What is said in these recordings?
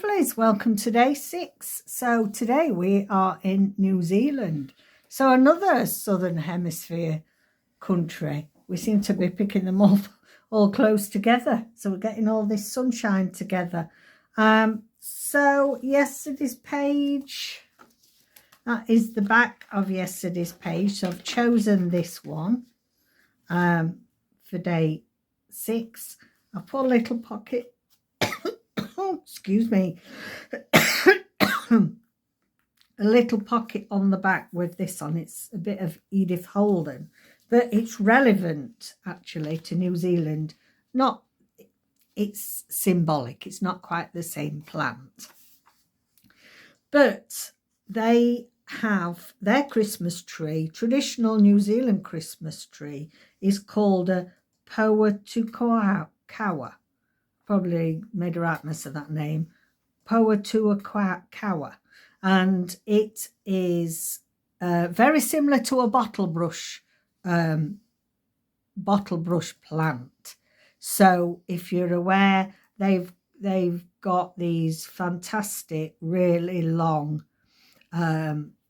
lovelies, welcome to day 6. So today we are in New Zealand, so another southern hemisphere country. We seem to be picking them all close together, so we're getting all this sunshine together. So yesterday's page, that is the back of yesterday's page, so I've chosen this one for day 6. I've put a little pocket excuse me, a little pocket on the back with this on. It's a bit of Edith Holden, but it's relevant actually to New Zealand. It's symbolic, it's not quite the same plant, but they have their Christmas tree. Traditional New Zealand Christmas tree is called a Poatuakawa. Probably made a right mess of that name, Poatuakawa, and it is very similar to a bottle brush plant. So if you're aware, they've got these fantastic, really long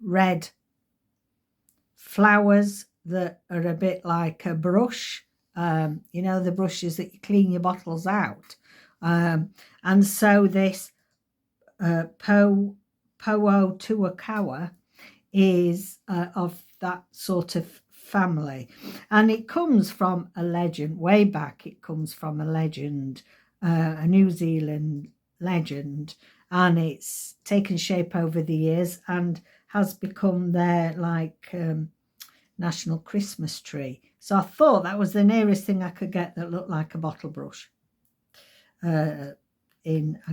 red flowers that are a bit like a brush. You know, the brushes that you clean your bottles out. And so this Poatuakawa is of that sort of family, and it comes from a legend way back. It comes from a legend, a New Zealand legend, and it's taken shape over the years and has become their national Christmas tree. So I thought that was the nearest thing I could get that looked like a bottle brush. I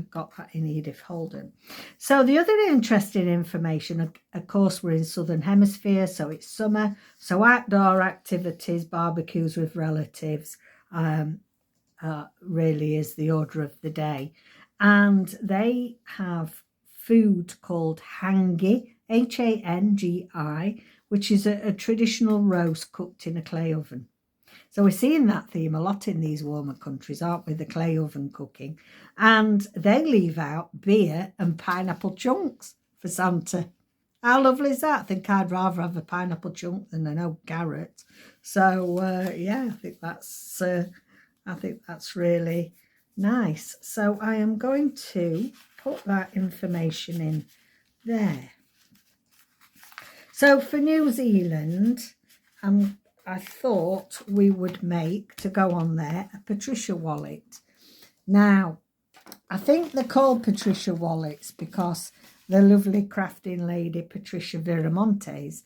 got that in Edith Holden. So the other interesting information, of course, we're in Southern Hemisphere, so it's summer, so outdoor activities, barbecues with relatives, really is the order of the day. And they have food called hangi, Hangi, which is a traditional roast cooked in a clay oven. So we're seeing that theme a lot in these warmer countries, aren't we? The clay oven cooking. And they leave out beer and pineapple chunks for Santa. How lovely is that? I think I'd rather have a pineapple chunk than an old carrot. So yeah, I think that's really nice. So I am going to put that information in there. So for New Zealand, I thought we would make, to go on there, a Patricia wallet. Now, I think they're called Patricia wallets because the lovely crafting lady, Patricia Viramontes,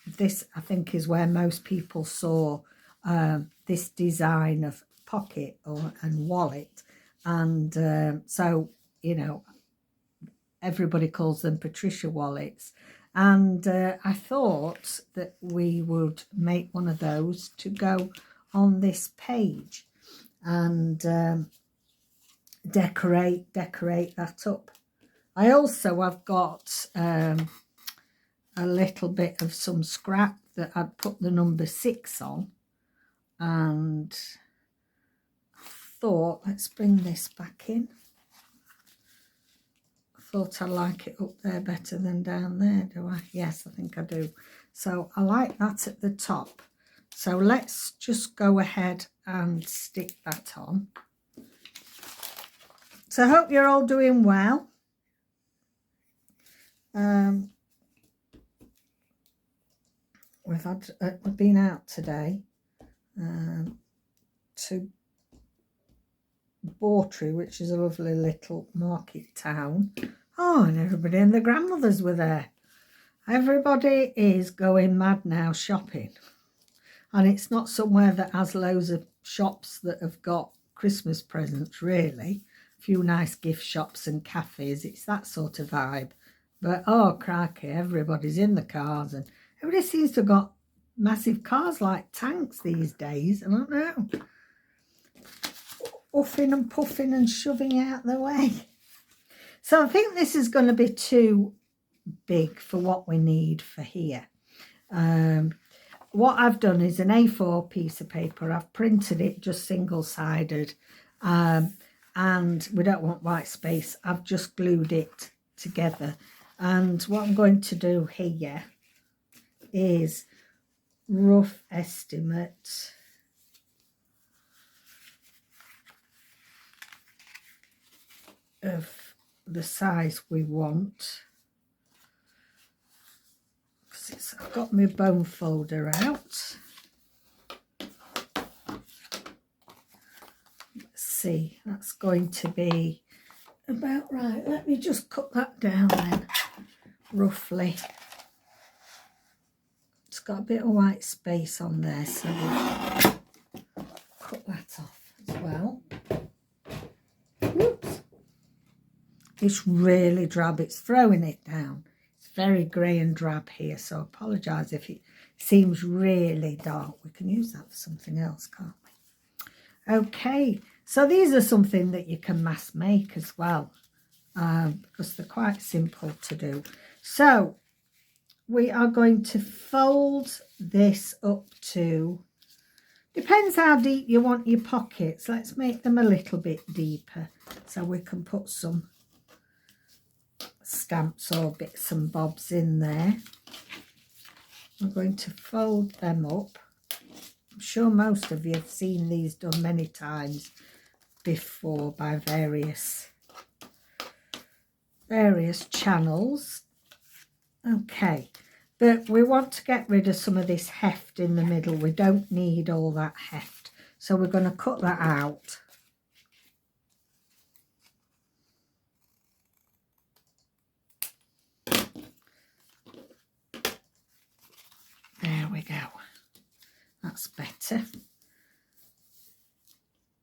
this, I think, is where most people saw this design of pocket and wallet. And so, you know, everybody calls them Patricia wallets. And I thought that we would make one of those to go on this page and decorate that up. I've got a little bit of some scrap that I'd put the number 6 on, and I thought, let's bring this back in. Thought I like it up there better than down there, do I? Yes, I think I do. So I like that at the top. So let's just go ahead and stick that on. So I hope you're all doing well. We've been out today to Bawtry, which is a lovely little market town. Oh, and everybody and their grandmothers were there. Everybody is going mad now shopping. And it's not somewhere that has loads of shops that have got Christmas presents, really. A few nice gift shops and cafes. It's that sort of vibe. But, oh, crikey, everybody's in the cars. And everybody seems to have got massive cars like tanks these days. I don't know. Uffing and puffing and shoving out the way. So I think this is going to be too big for what we need for here. What I've done is an A4 piece of paper. I've printed it just single-sided, and and we don't want white space. I've just glued it together. And what I'm going to do here is rough estimate of the size we want. Because I've got my bone folder out. Let's see, that's going to be about right. Let me just cut that down then, roughly. It's got a bit of white space on there, so we'll cut that off as well. Whoops. It's really drab, it's throwing it down. It's very grey and drab here, so I apologise if it seems really dark. We can use that for something else, can't we? Okay, so these are something that you can mass make as well, because they're quite simple to do. So we are going to fold this up to, depends how deep you want your pockets. Let's make them a little bit deeper so we can put some stamps or bits and bobs in there. I'm going to fold them up. I'm sure most of you have seen these done many times before by various channels. Okay, but we want to get rid of some of this heft in the middle. We don't need all that heft, so we're going to cut that out. There we go. That's better.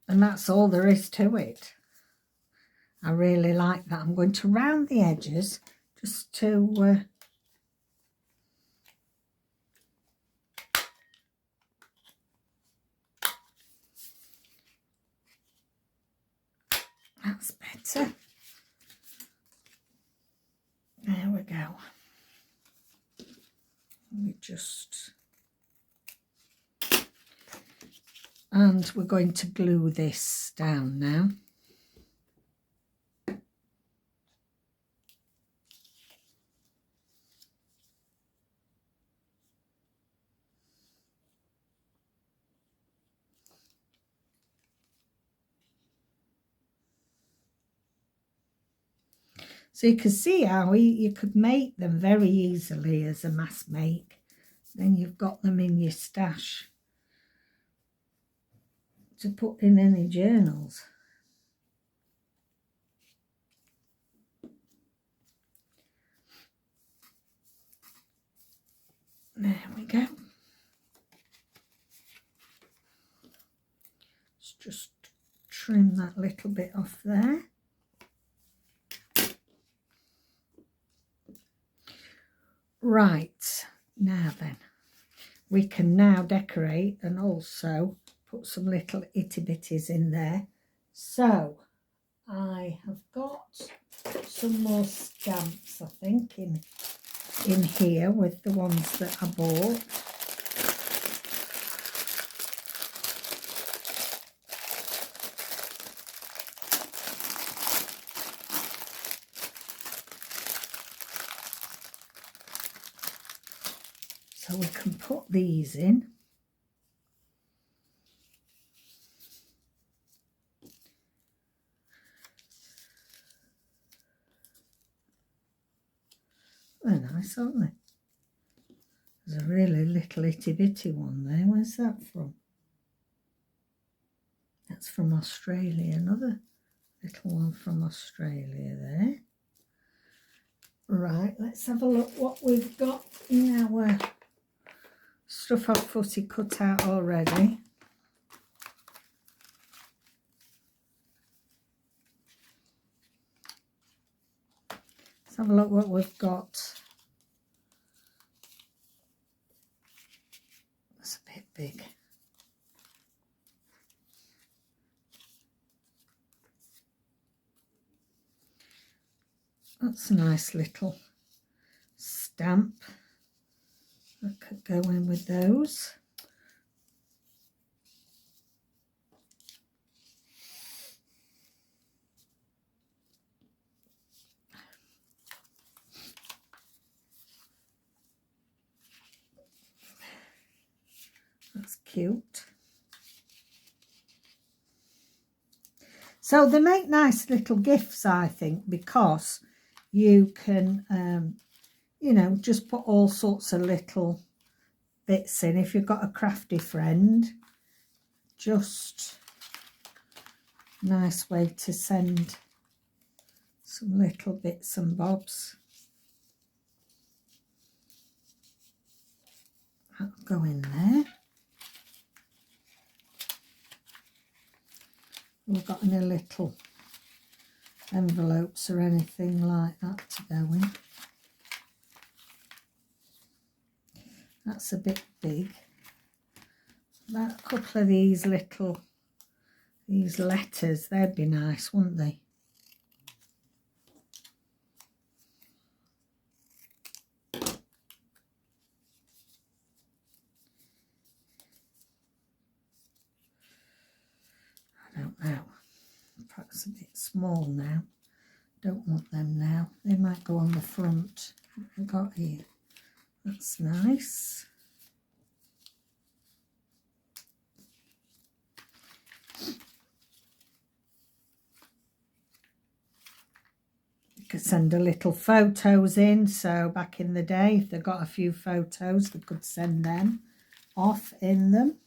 And that's all there is to it. I really like that. I'm going to round the edges just to that's better. There we go. Let me just, and we're going to glue this down now. So you can see how you could make them very easily as a mass make. Then you've got them in your stash to put in any journals. There we go. Let's just trim that little bit off there. Right, now then, we can now decorate and also put some little itty bitties in there. So I have got some more stamps, I think, in here with the ones that I bought. So we can put these in. They're nice, aren't they? There's a really little itty bitty one there. Where's that from? That's from Australia. Another little one from Australia there. Right, let's have a look what we've got in our stuff I've footy cut out already. Let's have a look what we've got. That's a bit big. That's a nice little stamp. That could go in with those. cute. So they make nice little gifts, I think, because you can, you know, just put all sorts of little bits in. If you've got a crafty friend, just nice way to send some little bits and bobs. That'll go in there. We've got any little envelopes or anything like that to go in. That's a bit big. About a couple of these letters, they'd be nice, wouldn't they? I don't know. Perhaps a bit small now. Don't want them now. They might go on the front. What have I got here? That's nice. You could send a little photos in. So back in the day, if they got a few photos, they could send them off in them.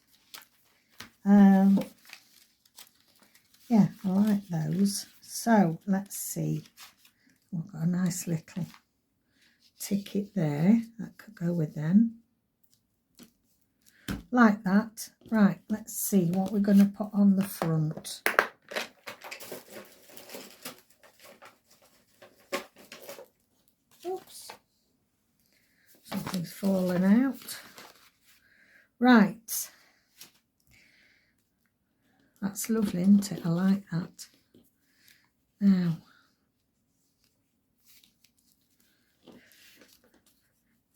Yeah, I like those. So let's see. We've got a nice little ticket there. That could go with them. Like that. Right, let's see what we're going to put on the front. Oops. Something's fallen out. Right. That's lovely, isn't it? I like that. Now,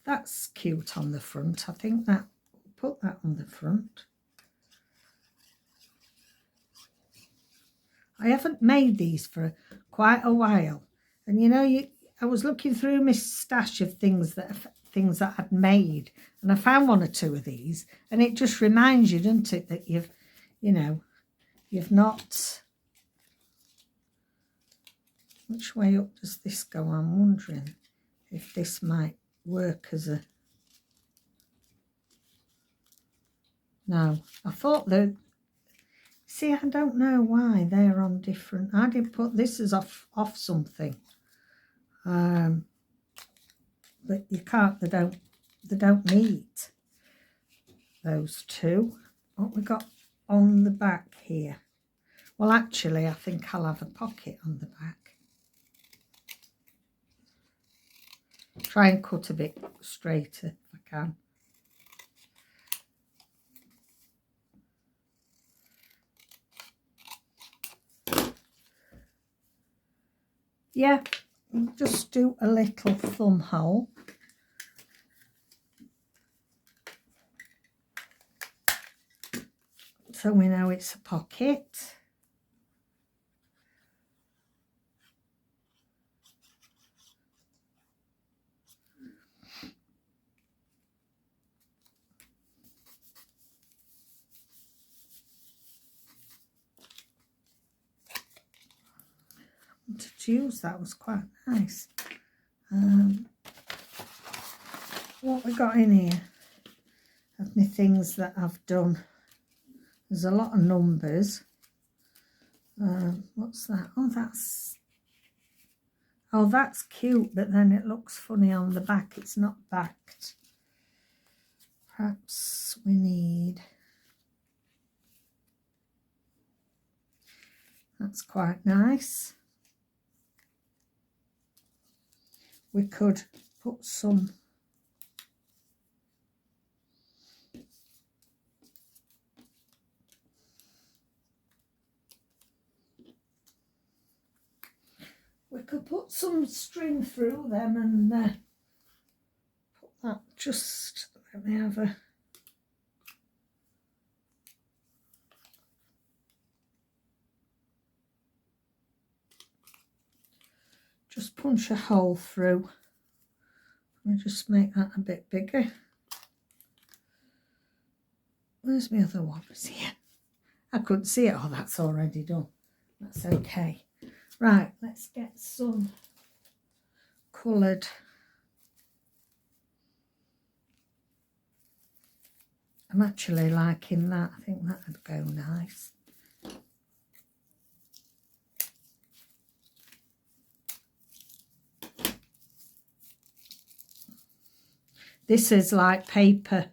that's cute on the front. I think that we'll put that on the front. I haven't made these for quite a while, and you know, I was looking through my stash of things that I'd made, and I found one or two of these, and it just reminds you, doesn't it, that you've not. Which way up does this go? I'm wondering if this might work as a. No, I thought that. See, I don't know why they're on different. I did put this as off something, but you can't. They don't meet those two. What we got on the back here? Well, actually, I think I'll have a pocket on the back. Try and cut a bit straighter if I can. Yeah, just do a little thumb hole. So we know it's a pocket. To use that was quite nice. What we got in here of my things that I've done. There's a lot of numbers. What's that? Oh, that's cute, but then it looks funny on the back. It's not backed. Perhaps we need. That's quite nice. We could put some string through them and put that. Just let me have a. Just punch a hole through. Let me just make that a bit bigger. Where's my other one? It's here. I couldn't see it. Oh, that's already done. That's okay. Right, let's get some coloured. I'm actually liking that. I think that would go nice. This is like paper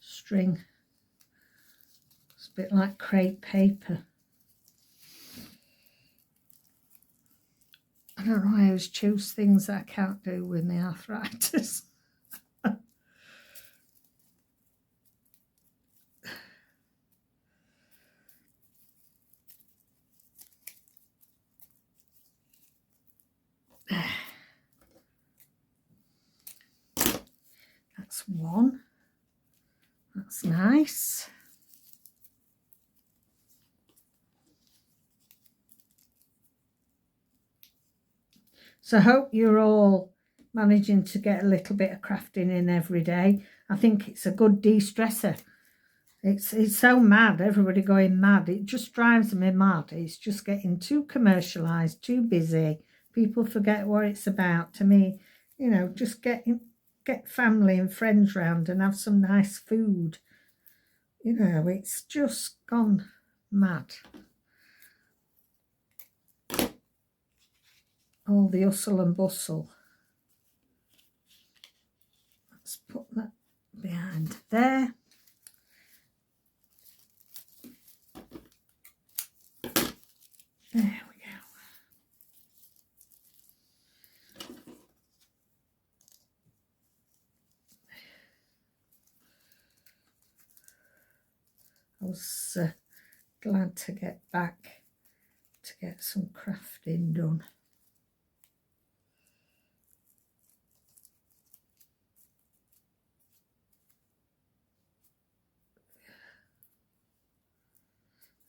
string. It's a bit like crepe paper. I don't know, I always choose things that I can't do with my arthritis. That's one. That's nice. So I hope you're all managing to get a little bit of crafting in every day. I think it's a good de-stressor. It's so mad, everybody going mad. It just drives me mad. It's just getting too commercialised, too busy. People forget what it's about. To me, you know, just get family and friends round and have some nice food. You know, it's just gone mad. All the hustle and bustle. Let's put that behind there. There we go. I was glad to get back to get some crafting done.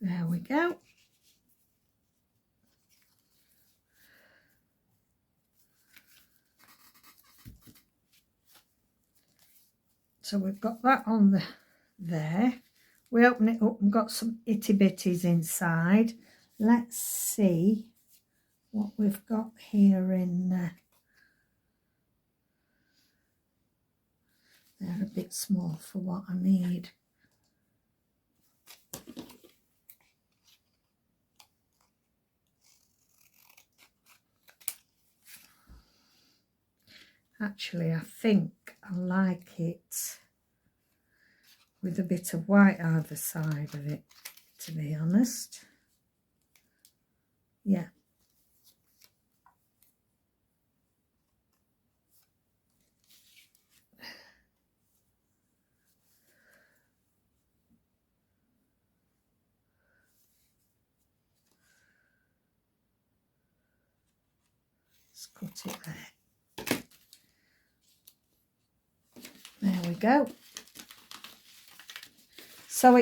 There we go. So we've got that on there. We open it up and got some itty bitties inside. Let's see what we've got here in they're a bit small for what I need. Actually, I think I like it with a bit of white either side of it, to be honest. Yeah. Let's cut it there. There we go. So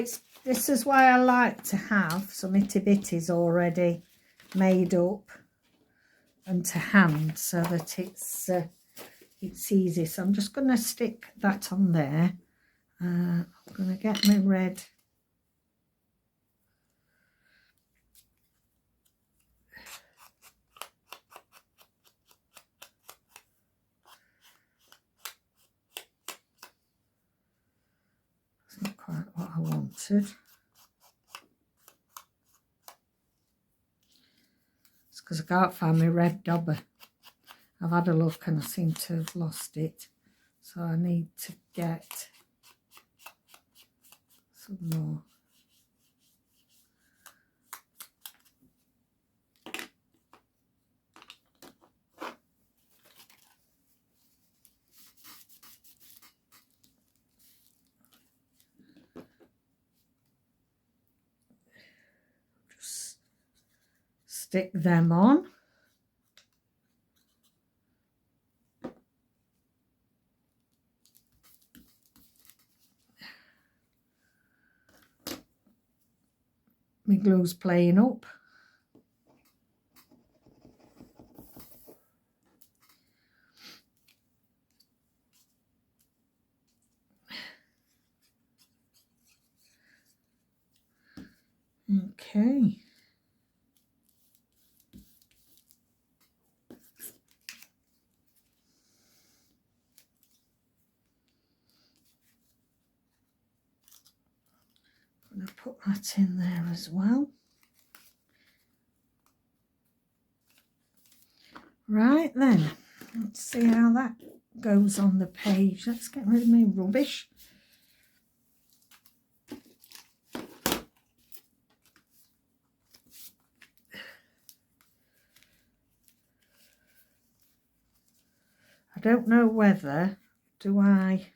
this is why I like to have some itty bitties already made up and to hand, so that it's easy. So I'm just going to stick that on there. I'm going to get my red. It's not quite what I wanted. It's because I can't find my red dobber. I've had a look and I seem to have lost it. So I need to get some more. Just stick them on. My glue's playing up. Okay. I'm going to put that in there as well. Right then, let's see how that goes on the page. Let's get rid of my rubbish. I don't know whether, do I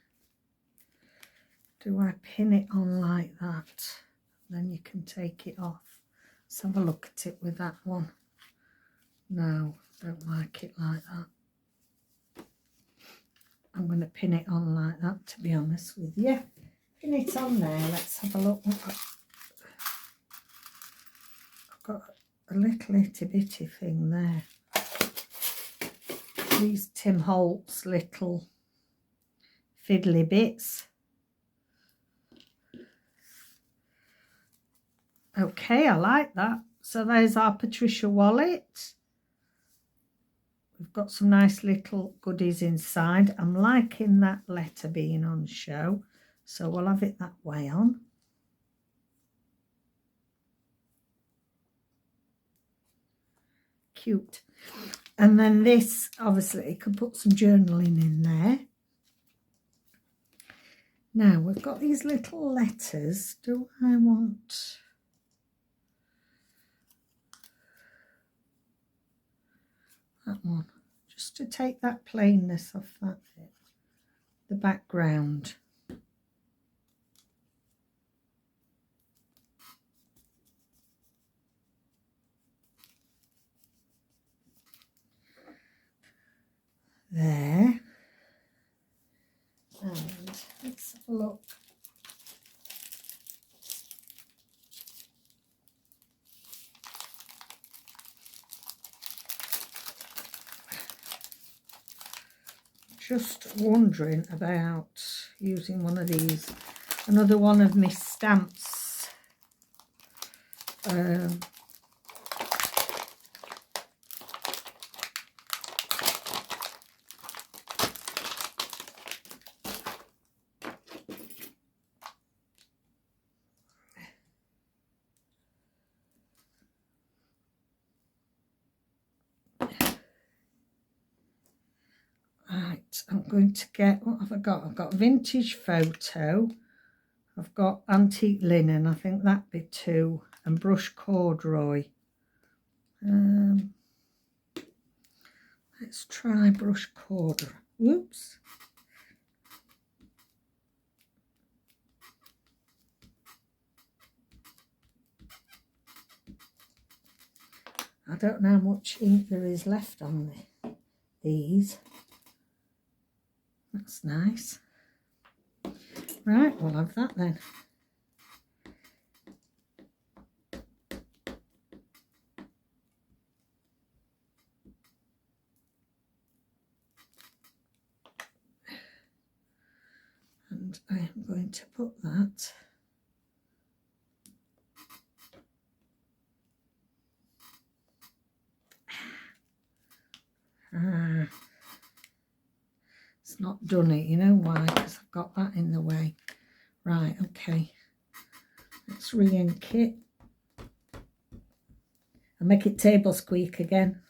pin it on like that? Then you can take it off. Let's have a look at it with that one. No, don't like it like that. I'm going to pin it on like that, to be honest with you. Pin it on there. Let's have a look. I've got a little itty bitty thing there. These Tim Holtz little fiddly bits. Okay, I like that. So there's our Patricia wallet. We've got some nice little goodies inside. I'm liking that letter being on show, so we'll have it that way on. Cute. And then this, obviously, you can put some journaling in there. Now, we've got these little letters. Do I want... that one, just to take that plainness off that bit, the background. There. And let's have a look. Just wondering about using one of these, another one of my stamps. Right, I'm going to get, what have I got? I've got vintage photo, I've got antique linen, I think that'd be 2, and brush corduroy. Let's try brush corduroy. Whoops. I don't know how much ink there is left on these. That's nice. Right, we'll have that then. And I am going to put that it's not done it, you know why? Because I've got that in the way. Right, okay. Let's re-ink it. And make it table squeak again.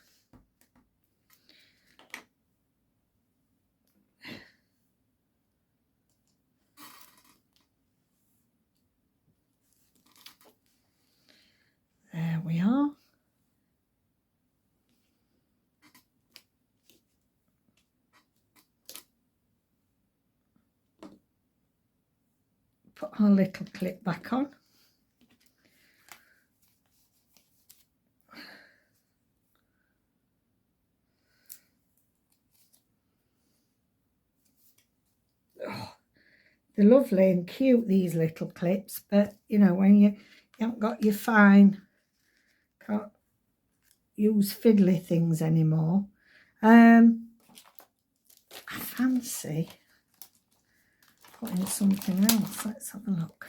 There we are. Put our little clip back on. Oh, they're lovely and cute, these little clips, but you know, when you haven't got your fine, can't use fiddly things anymore. I fancy putting something else. Let's have a look.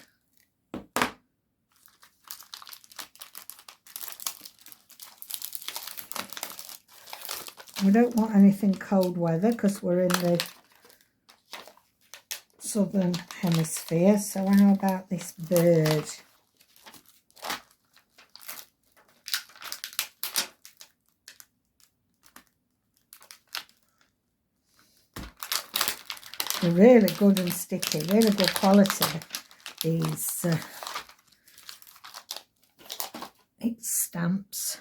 We don't want anything cold weather because we're in the southern hemisphere. So how about this bird? They're really good and sticky, really good quality. These stamps.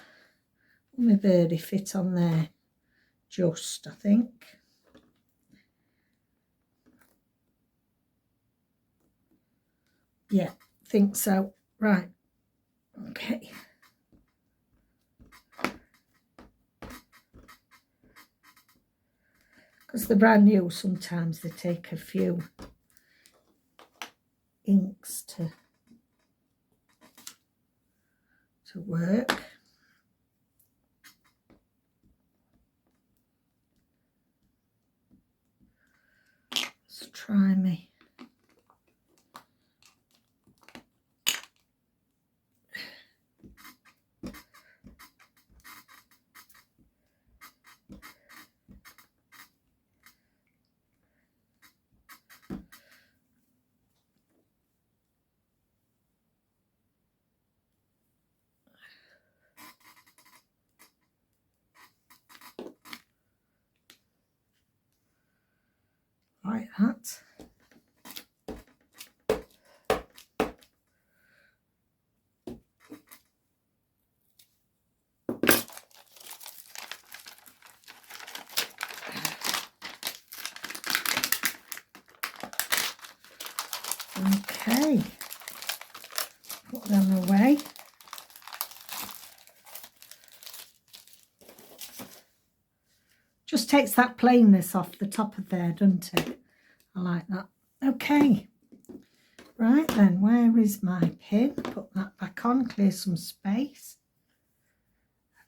Will my birdie fit on there? Just, I think. Yeah, think so. Right. Okay. Because they're brand new, sometimes they take a few inks to work. Let's try me. Like that. Okay, put them away. Just takes that plainness off the top of there, doesn't it? I like that. Okay, right then, where is my pin? Put that back on, clear some space.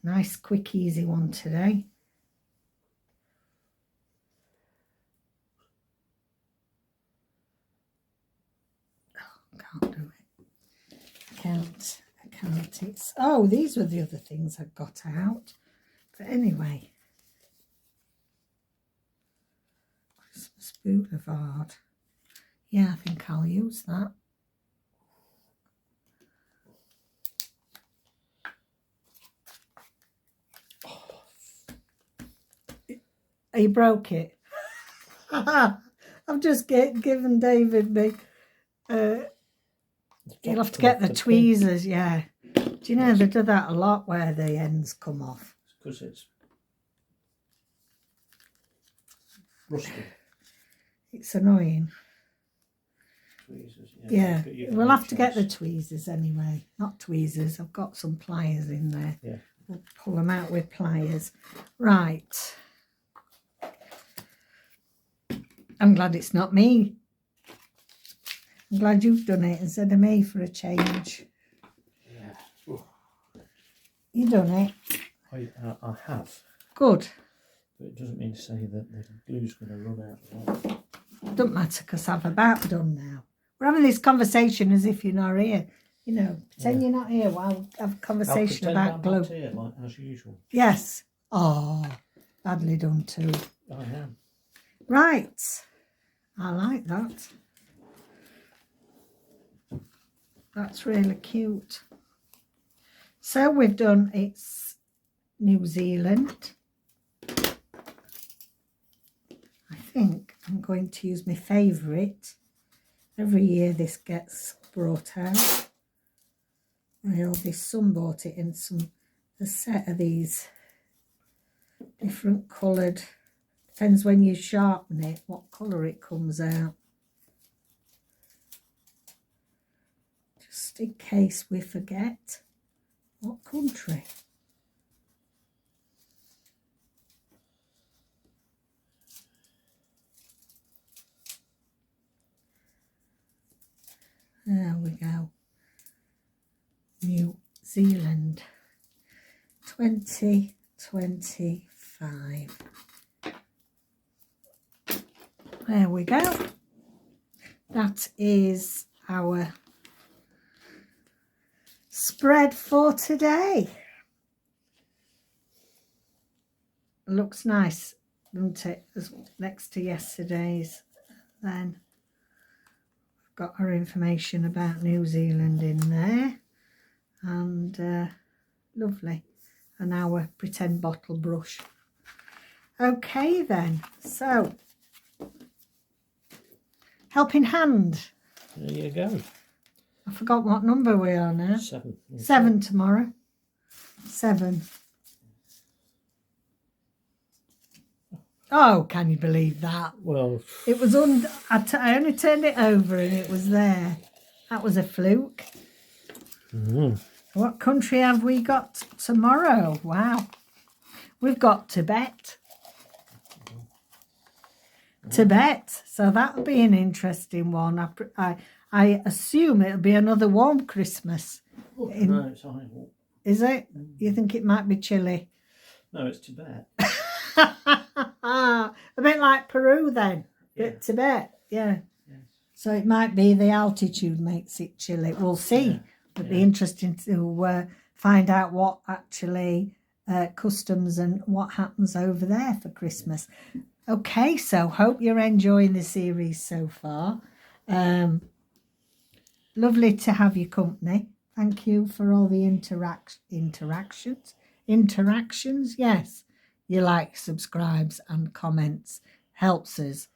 Nice, quick, easy one today. Oh, can't do it. I can't. It's, oh, these were the other things I got out. But anyway. Christmas Boulevard. Yeah, I think I'll use that. You broke it. I've just given David the... you'll have to get the tweezers, yeah. Do you know, they do that a lot where the ends come off. Because it's rusty. It's annoying. Tweezers, yeah. We'll have to get the tweezers anyway. Not tweezers, I've got some pliers in there. Yeah. We'll pull them out with pliers. Right. I'm glad it's not me. I'm glad you've done it instead of me for a change. Yeah. Ooh. You done it? I have. Good. But it doesn't mean to say that the glue's going to run out. Don't matter, because I've about done now. We're having this conversation as if you're not here. You know, pretend you're not here while we have a conversation about glue. I'm not here, like as usual. Yes. Oh, badly done too. I am. Right. I like that. That's really cute. So we've done, it's New Zealand. I think I'm going to use my favourite. Every year this gets brought out. My oldest son bought it in a set of these different coloured. Depends when you sharpen it, what colour it comes out. Just in case we forget what country. There we go. New Zealand 2025. There we go. That is our spread for today. looks nice, doesn't it? Next to yesterday's. Then got our information about New Zealand in there, and lovely. And our pretend bottle brush. Okay then, so helping hand. There you go. I forgot what number we are now. 7. 7 tomorrow. 7. Oh, can you believe that? Well, It was I only turned it over and it was there. That was a fluke. What country have we got tomorrow? Wow. We've got Tibet. Tibet. So that'll be an interesting one. I assume it'll be another warm Christmas. no, it's high. Is it? You think it might be chilly? No, it's Tibet. A bit like Peru then. Yeah. But Tibet, yeah. Yes. So it might be the altitude makes it chilly. We'll see. Yeah. It'll be interesting to find out what actually customs and what happens over there for Christmas. Okay, so hope you're enjoying the series so far. Lovely to have your company. Thank you for all the interactions. Yes, your likes, subscribes and comments helps us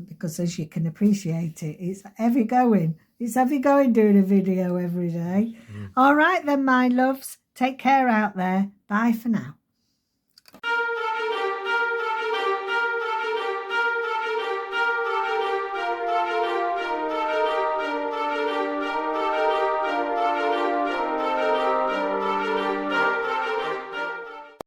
because, as you can appreciate, it's heavy going. It's heavy going doing a video every day. All right then, my loves. Take care out there. Bye for now.